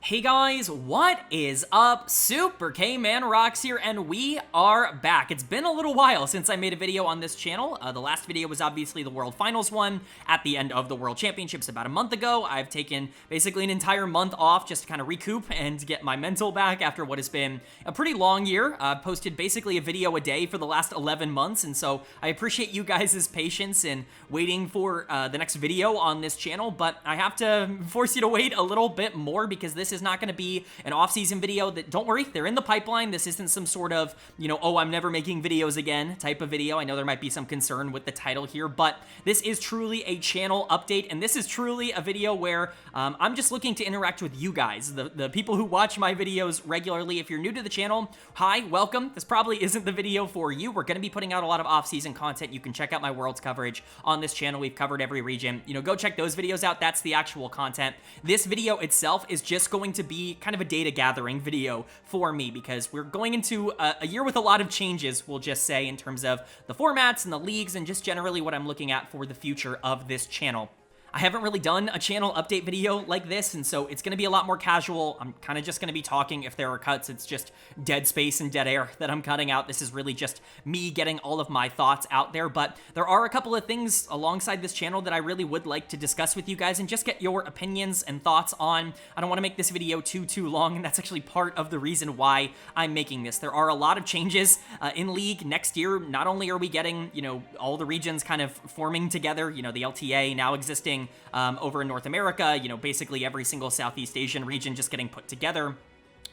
Hey guys, what is up? Super K-Man Rocks here, and we are back. It's been a little while since I made a video on this channel. The last video was obviously the World Finals one at the end of the World Championships about a month ago. I've taken basically an entire month off just to kind of recoup and get my mental back after what has been a pretty long year. I've posted basically a video a day for the last 11 months, and so I appreciate you guys' patience in waiting for the next video on this channel, but I have to force you to wait a little bit more because this is not going to be an off-season video. That, don't worry, they're in the pipeline. This isn't some sort of, oh, I'm never making videos again type of video. I know there might be some concern with the title here, but this is truly a channel update, and this is truly a video where I'm just looking to interact with you guys, the people who watch my videos regularly. If you're new to the channel, hi, welcome. This probably isn't the video for you. We're going to be putting out a lot of off-season content. You can check out my Worlds coverage on this channel. We've covered every region. Go check those videos out. That's the actual content. This video itself is just going to be kind of a data gathering video for me because we're going into a year with a lot of changes, we'll just say, in terms of the formats and the leagues and just generally what I'm looking at for the future of this channel. I haven't really done a channel update video like this, and so it's going to be a lot more casual. I'm kind of just going to be talking. If there are cuts, it's just dead space and dead air that I'm cutting out. This is really just me getting all of my thoughts out there, but there are a couple of things alongside this channel that I really would like to discuss with you guys and just get your opinions and thoughts on. I don't want to make this video too long, and that's actually part of the reason why I'm making this. There are a lot of changes in League next year. Not only are we getting, all the regions kind of forming together, the LTA now existing over in North America, basically every single Southeast Asian region just getting put together.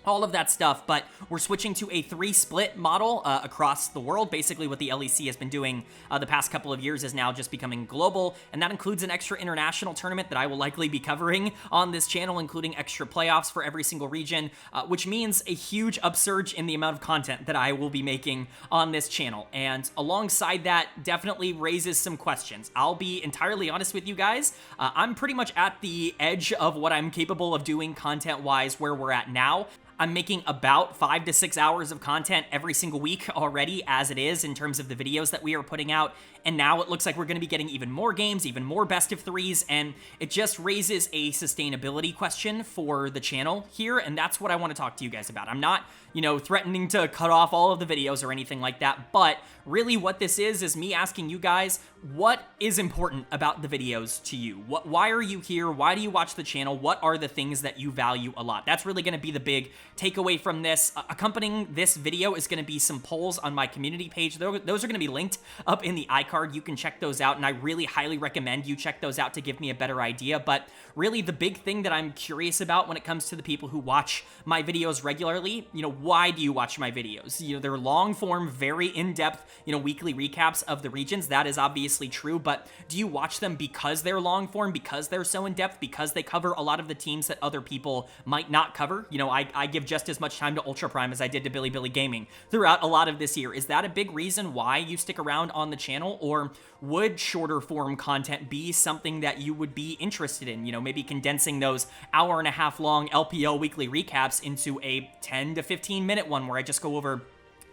All of that stuff, but we're switching to a 3-split model across the world. Basically what the LEC has been doing the past couple of years is now just becoming global, and that includes an extra international tournament that I will likely be covering on this channel, including extra playoffs for every single region, which means a huge upsurge in the amount of content that I will be making on this channel. And alongside that, definitely raises some questions. I'll be entirely honest with you guys. I'm pretty much at the edge of what I'm capable of doing content-wise where we're at now. I'm making about 5 to 6 hours of content every single week already as it is in terms of the videos that we are putting out. And now it looks like we're going to be getting even more games, even more best of threes, and it just raises a sustainability question for the channel here, and that's what I want to talk to you guys about. I'm not, threatening to cut off all of the videos or anything like that, but really what this is me asking you guys, what is important about the videos to you? Why are you here? Why do you watch the channel? What are the things that you value a lot? That's really going to be the big takeaway from this. Accompanying this video is going to be some polls on my community page. Those are going to be linked up in the iCard. You can check those out, and I really highly recommend you check those out to give me a better idea. But really the big thing that I'm curious about when it comes to the people who watch my videos regularly, why do you watch my videos? They're long form, very in-depth, weekly recaps of the regions. That is obviously true, but do you watch them because they're long form, because they're so in-depth, because they cover a lot of the teams that other people might not cover? I give just as much time to Ultra Prime as I did to Bilibili Gaming throughout a lot of this year. Is that a big reason why you stick around on the channel, or would shorter form content be something that you would be interested in? Maybe condensing those hour-and-a-half long LPL weekly recaps into a 10 to 15 minute one where I just go over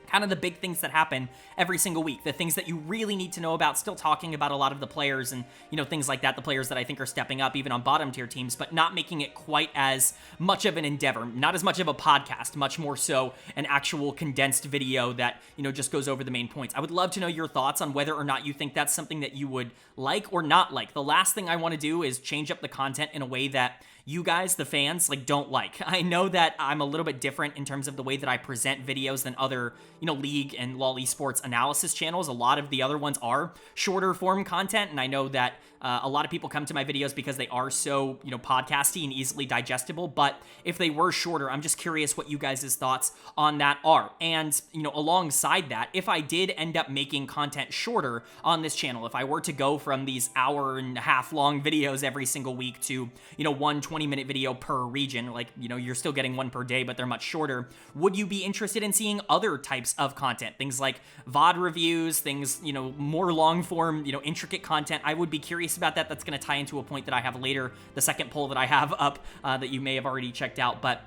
kind of the big things that happen every single week, the things that you really need to know about, still talking about a lot of the players and, things like that, the players that I think are stepping up even on bottom tier teams, but not making it quite as much of an endeavor, not as much of a podcast, much more so an actual condensed video that, just goes over the main points. I would love to know your thoughts on whether or not you think that's something that you would like or not like. The last thing I want to do is change up the content in a way that you guys, the fans, don't like. I know that I'm a little bit different in terms of the way that I present videos than other, League and LoL Esports analysis channels. A lot of the other ones are shorter form content, and I know that a lot of people come to my videos because they are so, podcasty and easily digestible, but if they were shorter, I'm just curious what you guys' thoughts on that are. And, alongside that, if I did end up making content shorter on this channel, if I were to go from these hour-and-a-half long videos every single week to, one 20-minute video per region, you're still getting one per day, but they're much shorter, would you be interested in seeing other types of content? Things like VOD reviews, things, more long-form, intricate content. I would be curious about that. That's going to tie into a point that I have later, the second poll that I have up that you may have already checked out, but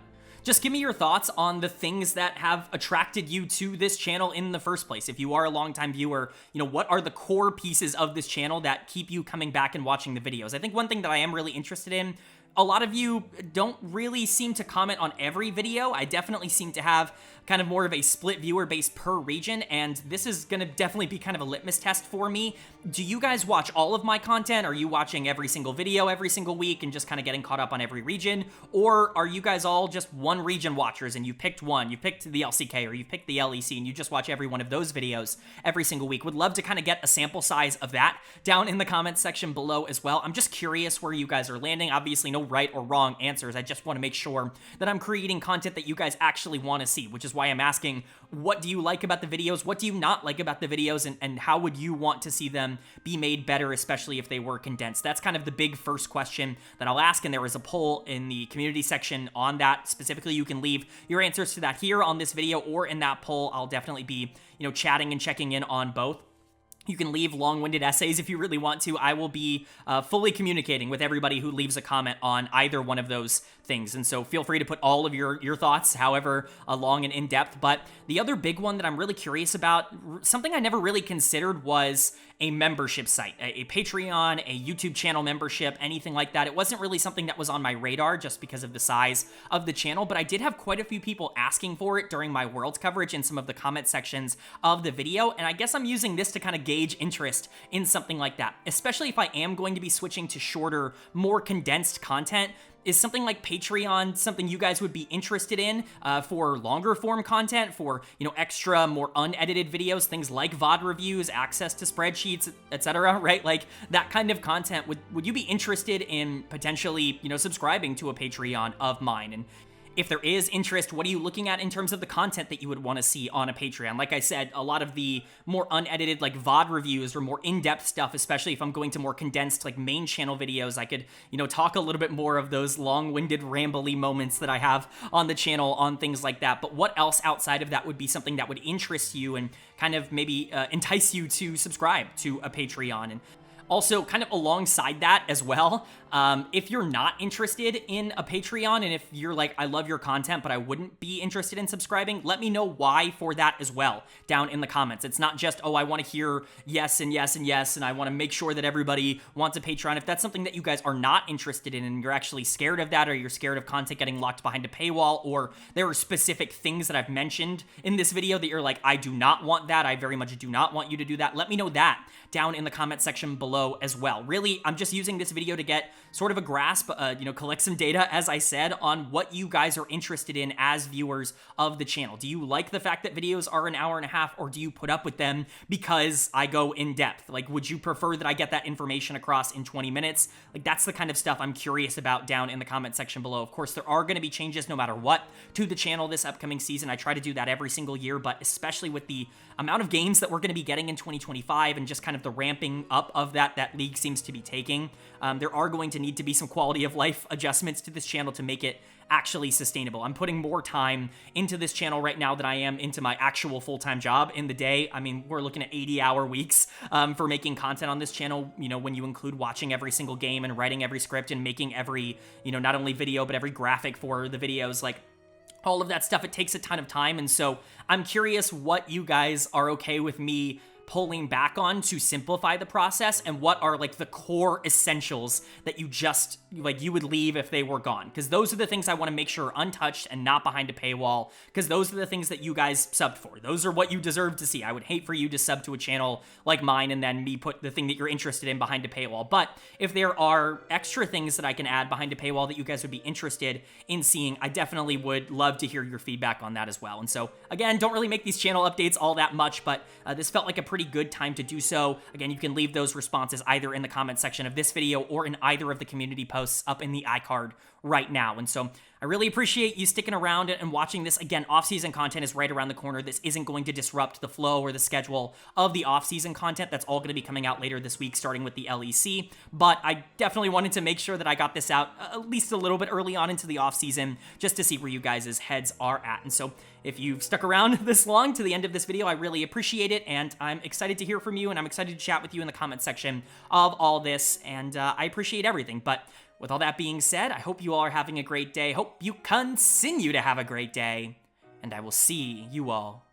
just give me your thoughts on the things that have attracted you to this channel in the first place. If you are a longtime viewer, what are the core pieces of this channel that keep you coming back and watching the videos? I think one thing that I am really interested in a lot of you don't really seem to comment on every video. I definitely seem to have kind of more of a split viewer base per region, and this is gonna definitely be kind of a litmus test for me. Do you guys watch all of my content? Are you watching every single video every single week and just kind of getting caught up on every region? Or are you guys all just one region watchers and you picked one, you picked the LCK or you picked the LEC and you just watch every one of those videos every single week? Would love to kind of get a sample size of that down in the comments section below as well. I'm just curious where you guys are landing. Obviously no right or wrong answers. I just want to make sure that I'm creating content that you guys actually want to see, which is why I'm asking, what do you like about the videos? What do you not like about the videos? And how would you want to see them be made better, especially if they were condensed? That's kind of the big first question that I'll ask, and there is a poll in the community section on that. Specifically, you can leave your answers to that here on this video or in that poll. I'll definitely be, chatting and checking in on both. You can leave long-winded essays if you really want to. I will be fully communicating with everybody who leaves a comment on either one of those things. And so feel free to put all of your thoughts, however long and in-depth. But the other big one that I'm really curious about, something I never really considered, was a membership site, a Patreon, a YouTube channel membership, anything like that. It wasn't really something that was on my radar just because of the size of the channel, but I did have quite a few people asking for it during my Worlds coverage in some of the comment sections of the video. And I guess I'm using this to kind of gauge interest in something like that, especially if I am going to be switching to shorter, more condensed content. Is something like Patreon something you guys would be interested in for longer form content, for, extra, more unedited videos, things like VOD reviews, access to spreadsheets, etc., right? Like that kind of content. Would you be interested in potentially, subscribing to a Patreon of mine? And if there is interest, what are you looking at in terms of the content that you would want to see on a Patreon? Like I said, a lot of the more unedited, like VOD reviews or more in-depth stuff, especially if I'm going to more condensed, like main channel videos, I could, talk a little bit more of those long-winded, rambly moments that I have on the channel on things like that. But what else outside of that would be something that would interest you and kind of maybe entice you to subscribe to a Patreon? And also, kind of alongside that as well, if you're not interested in a Patreon, and if you're like, I love your content, but I wouldn't be interested in subscribing, let me know why for that as well down in the comments. It's not just, oh, I want to hear yes and yes and yes, and I want to make sure that everybody wants a Patreon. If that's something that you guys are not interested in and you're actually scared of that, or you're scared of content getting locked behind a paywall, or there are specific things that I've mentioned in this video that you're like, I do not want that, I very much do not want you to do that, let me know that down in the comment section below as well. Really, I'm just using this video to get sort of a grasp, collect some data, as I said, on what you guys are interested in as viewers of the channel. Do you like the fact that videos are an hour and a half, or do you put up with them because I go in depth? Like, would you prefer that I get that information across in 20 minutes? Like, that's the kind of stuff I'm curious about down in the comment section below. Of course, there are going to be changes no matter what to the channel this upcoming season. I try to do that every single year, but especially with the amount of games that we're going to be getting in 2025 and just kind of the ramping up of that League seems to be taking, there are going to need to be some quality of life adjustments to this channel to make it actually sustainable. I'm putting more time into this channel right now than I am into my actual full-time job in the day. I mean, we're looking at 80-hour weeks for making content on this channel, when you include watching every single game and writing every script and making every, not only video, but every graphic for the videos, like all of that stuff. It takes a ton of time. And so I'm curious what you guys are okay with me pulling back on to simplify the process, and what are like the core essentials that you just you would leave if they were gone, because those are the things I want to make sure are untouched and not behind a paywall, because those are the things that you guys subbed for. Those are what you deserve to see. I would hate for you to sub to a channel like mine and then me put the thing that you're interested in behind a paywall. But if there are extra things that I can add behind a paywall that you guys would be interested in seeing, I definitely would love to hear your feedback on that as well. And so again, don't really make these channel updates all that much, but this felt like a pretty good time to do so. Again, you can leave those responses either in the comment section of this video or in either of the community posts up in the iCard right now. And so I really appreciate you sticking around and watching this. Again, off-season content is right around the corner. This isn't going to disrupt the flow or the schedule of the off-season content. That's all going to be coming out later this week, starting with the LEC. But I definitely wanted to make sure that I got this out at least a little bit early on into the off-season, just to see where you guys' heads are at. And so if you've stuck around this long to the end of this video, I really appreciate it, and I'm excited to hear from you, and I'm excited to chat with you in the comment section of all this, and I appreciate everything. But with all that being said, I hope you all are having a great day. Hope you continue to have a great day, and I will see you all